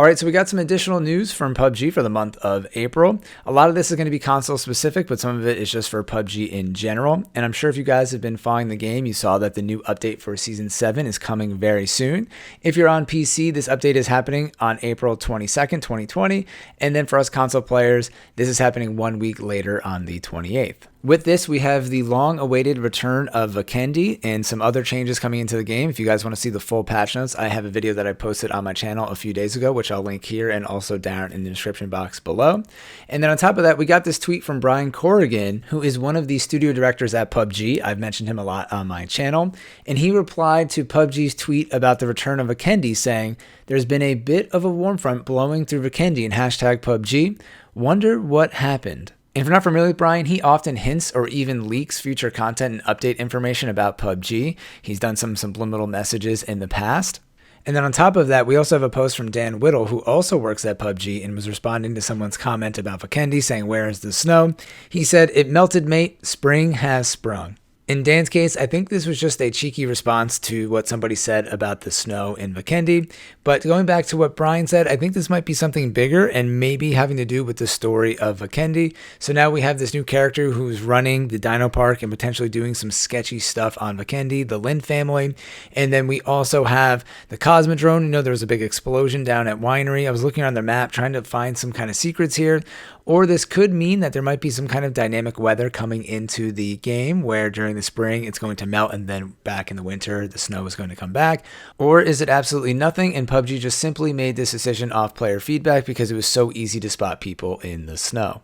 All right, so we got some additional news from PUBG for the month of April. A lot of this is going to be console specific, but some of it is just for PUBG in general. And I'm sure if you guys have been following the game, you saw that the new update for Season 7 is coming very soon. If you're on PC, this update is happening on April 22nd, 2020. And then for us console players, this is happening 1 week later on the 28th. With this, we have the long-awaited return of Vikendi and some other changes coming into the game. If you guys want to see the full patch notes, I have a video that I posted on my channel a few days ago, which I'll link here and also down in the description box below. And then on top of that, we got this tweet from Brian Corrigan, who is one of the studio directors at PUBG. I've mentioned him a lot on my channel. And he replied to PUBG's tweet about the return of Vikendi, saying, "There's been a bit of a warm front blowing through Vikendi and hashtag PUBG. Wonder what happened." And if you're not familiar with Brian, he often hints or even leaks future content and update information about PUBG. He's done some subliminal messages in the past. And then on top of that, we also have a post from Dan Whittle, who also works at PUBG and was responding to someone's comment about Vikendi saying, "Where is the snow?" He said, "It melted, mate. Spring has sprung." In Dan's case, I think this was just a cheeky response to what somebody said about the snow in Vikendi. But going back to what Brian said, I think this might be something bigger and maybe having to do with the story of Vikendi. So now we have this new character who's running the Dino Park and potentially doing some sketchy stuff on Vikendi, the Lin family. And then we also have the Cosmodrome. You know, there was a big explosion down at Winery. I was looking on the map trying to find some kind of secrets here. Or this could mean that there might be some kind of dynamic weather coming into the game where during the spring it's going to melt and then back in the winter the snow is going to come back. Or is it absolutely nothing and PUBG just simply made this decision off player feedback because it was so easy to spot people in the snow?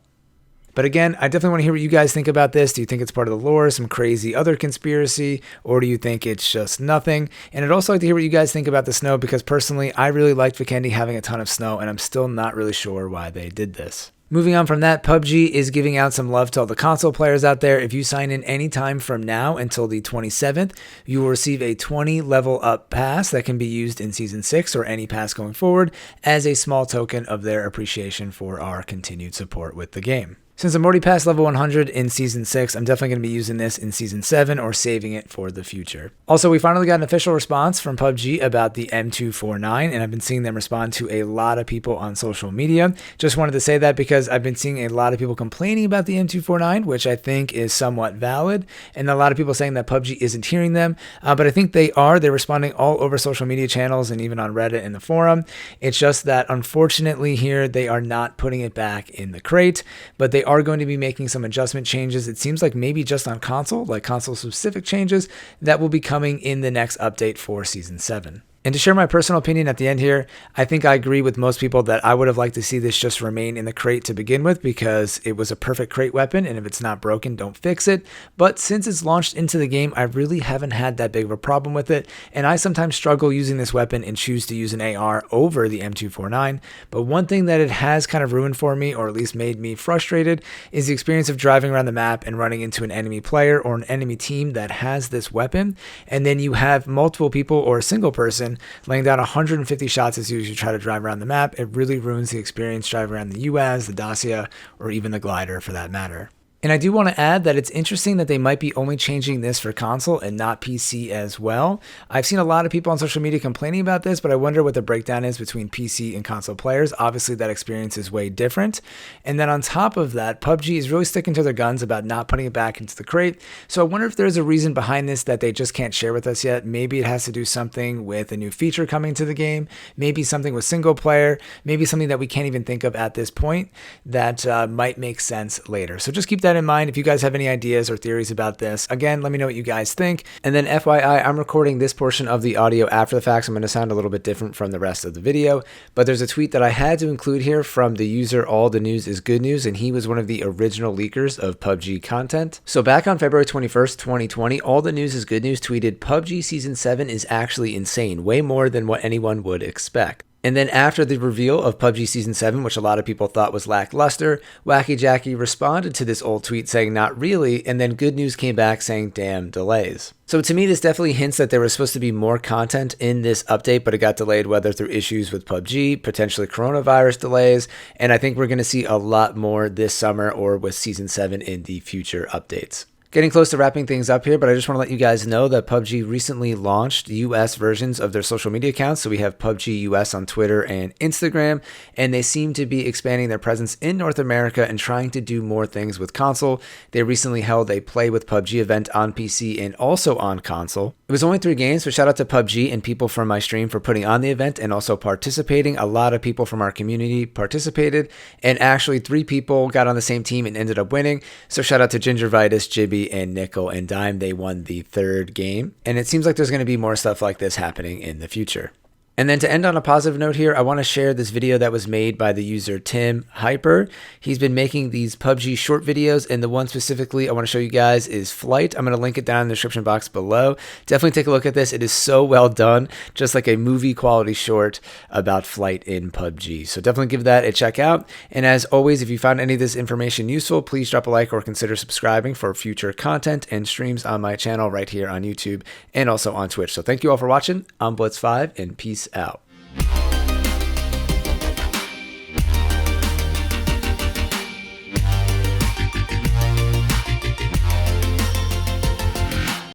But again, I definitely want to hear what you guys think about this. Do you think it's part of the lore, some crazy other conspiracy, or do you think it's just nothing? And I'd also like to hear what you guys think about the snow because personally, I really liked Vikendi having a ton of snow and I'm still not really sure why they did this. Moving on from that, PUBG is giving out some love to all the console players out there. If you sign in any time from now until the 27th, you will receive a 20 level up pass that can be used in Season 6 or any pass going forward as a small token of their appreciation for our continued support with the game. Since I'm already past level 100 in Season 6, I'm definitely going to be using this in Season 7 or saving it for the future. Also, we finally got an official response from PUBG about the M249, and I've been seeing them respond to a lot of people on social media. Just wanted to say that because I've been seeing a lot of people complaining about the M249, which I think is somewhat valid, and a lot of people saying that PUBG isn't hearing them, but I think they are. They're responding all over social media channels and even on Reddit and the forum. It's just that, unfortunately, here they are not putting it back in the crate, but they are going to be making some adjustment changes. It seems like maybe just on console, like console specific changes that will be coming in the next update for Season 7. And to share my personal opinion at the end here, I think I agree with most people that I would have liked to see this just remain in the crate to begin with because it was a perfect crate weapon, and if it's not broken, don't fix it. But since it's launched into the game, I really haven't had that big of a problem with it, and I sometimes struggle using this weapon and choose to use an AR over the M249. But one thing that it has kind of ruined for me, or at least made me frustrated, is the experience of driving around the map and running into an enemy player or an enemy team that has this weapon, and then you have multiple people or a single person laying down 150 shots as you try to drive around the map. It really ruins the experience driving around the UAZ, the Dacia, or even the glider for that matter. And I do want to add that it's interesting that they might be only changing this for console and not PC as well. I've seen a lot of people on social media complaining about this, but I wonder what the breakdown is between PC and console players. Obviously, that experience is way different. And then on top of that, PUBG is really sticking to their guns about not putting it back into the crate. So I wonder if there's a reason behind this that they just can't share with us yet. Maybe it has to do something with a new feature coming to the game, maybe something with single player, maybe something that we can't even think of at this point that might make sense later. So just keep that in mind. If you guys have any ideas or theories about this, again, let me know what you guys think. And then FYI, I'm recording this portion of the audio after the fact, so I'm going to sound a little bit different from the rest of the video, but there's a tweet that I had to include here from the user All the News is Good News, and he was one of the original leakers of PUBG content. So back on February 21st, 2020, All the News is Good News tweeted, "PUBG Season 7 is actually insane, way more than what anyone would expect." And then after the reveal of PUBG Season 7, which a lot of people thought was lackluster, Wacky Jackie responded to this old tweet saying not really, and then Good News came back saying damn delays. So to me, this definitely hints that there was supposed to be more content in this update, but it got delayed whether through issues with PUBG, potentially coronavirus delays, and I think we're going to see a lot more this summer or with Season 7 in the future updates. Getting close to wrapping things up here, but I just want to let you guys know that PUBG recently launched US versions of their social media accounts. So we have PUBG US on Twitter and Instagram, and they seem to be expanding their presence in North America and trying to do more things with console. They recently held a Play with PUBG event on PC and also on console. It was only 3 games, so shout out to PUBG and people from my stream for putting on the event and also participating. A lot of people from our community participated, and actually 3 people got on the same team and ended up winning. So shout out to Gingervitis, Jibby, and Nickel and Dime. They won the 3rd game, and it seems like there's going to be more stuff like this happening in the future. And then to end on a positive note here, I want to share this video that was made by the user Tim Hyper. He's been making these PUBG short videos, and the one specifically I want to show you guys is Flight. I'm going to link it down in the description box below. Definitely take a look at this. It is so well done, just like a movie quality short about flight in PUBG. So definitely give that a check out. And as always, if you found any of this information useful, please drop a like or consider subscribing for future content and streams on my channel right here on YouTube and also on Twitch. So thank you all for watching. I'm Blitz5, and peace out.